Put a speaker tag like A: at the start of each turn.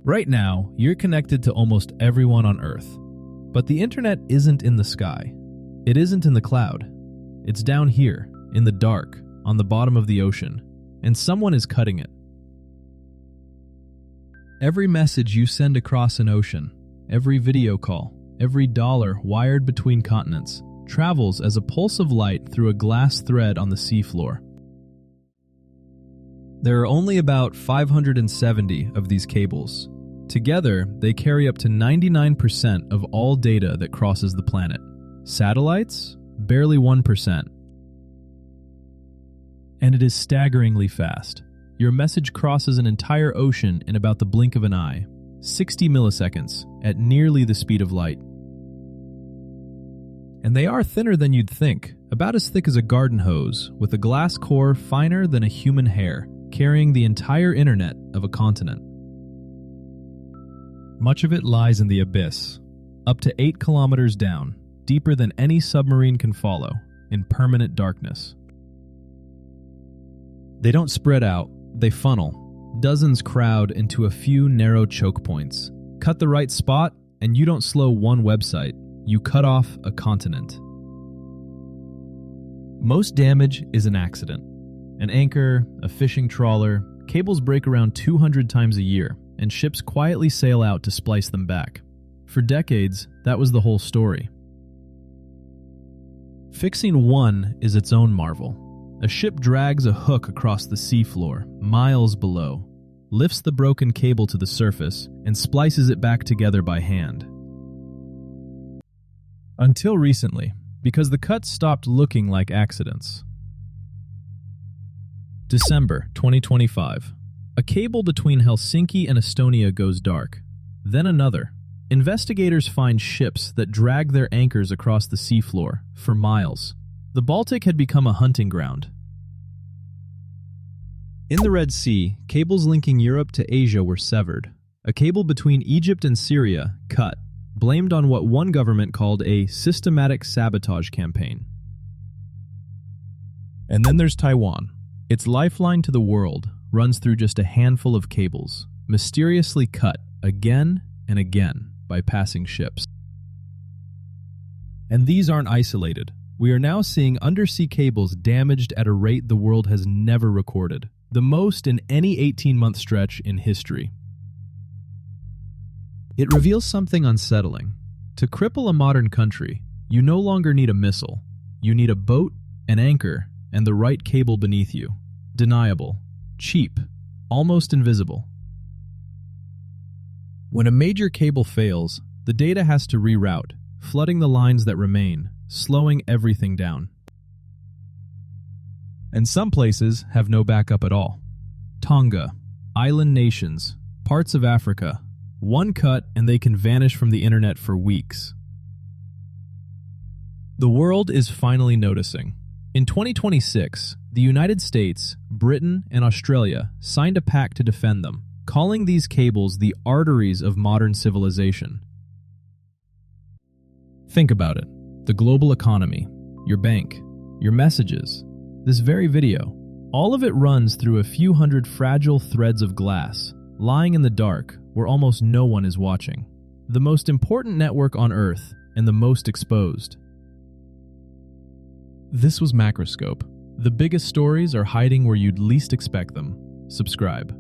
A: Right now, you're connected to almost everyone on Earth. But the internet isn't in the sky. It isn't in the cloud. It's down here, in the dark, on the bottom of the ocean, and someone is cutting it. Every message you send across an ocean, every video call, every dollar wired between continents, travels as a pulse of light through a glass thread on the seafloor. There are only about 570 of these cables. Together, they carry up to 99% of all data that crosses the planet. Satellites? Barely 1%. And it is staggeringly fast. Your message crosses an entire ocean in about the blink of an eye, 60 milliseconds, at nearly the speed of light. And they are thinner than you'd think, about as thick as a garden hose, with a glass core finer than a human hair, carrying the entire internet of a continent. Much of it lies in the abyss, up to 8 kilometers down, deeper than any submarine can follow, in permanent darkness. They don't spread out, they funnel. Dozens crowd into a few narrow choke points. Cut the right spot, and you don't slow one website, you cut off a continent. Most damage is an accident. An anchor, a fishing trawler, cables break around 200 times a year, and ships quietly sail out to splice them back. For decades, that was the whole story. Fixing one is its own marvel. A ship drags a hook across the seafloor, miles below, lifts the broken cable to the surface, and splices it back together by hand. Until recently, because the cuts stopped looking like accidents. December 2025. A cable between Helsinki and Estonia goes dark. Then another. Investigators find ships that drag their anchors across the seafloor for miles. The Baltic had become a hunting ground. In the Red Sea, cables linking Europe to Asia were severed. A cable between Egypt and Syria cut, blamed on what one government called a systematic sabotage campaign. And then there's Taiwan. Its lifeline to the world runs through just a handful of cables, mysteriously cut again and again by passing ships. And these aren't isolated. We are now seeing undersea cables damaged at a rate the world has never recorded, the most in any 18-month stretch in history. It reveals something unsettling. To cripple a modern country, you no longer need a missile. You need a boat, an anchor, and the right cable beneath you. Deniable, cheap, almost invisible. When a major cable fails, the data has to reroute, flooding the lines that remain, slowing everything down. And some places have no backup at all. Tonga, island nations, parts of Africa. One cut and they can vanish from the internet for weeks. The world is finally noticing. In 2026, the United States, Britain, and Australia signed a pact to defend them, calling these cables the arteries of modern civilization. Think about it. The global economy, your bank, your messages, this very video, all of it runs through a few hundred fragile threads of glass, lying in the dark where almost no one is watching. The most important network on Earth and the most exposed. This was Macroscope. The biggest stories are hiding where you'd least expect them. Subscribe.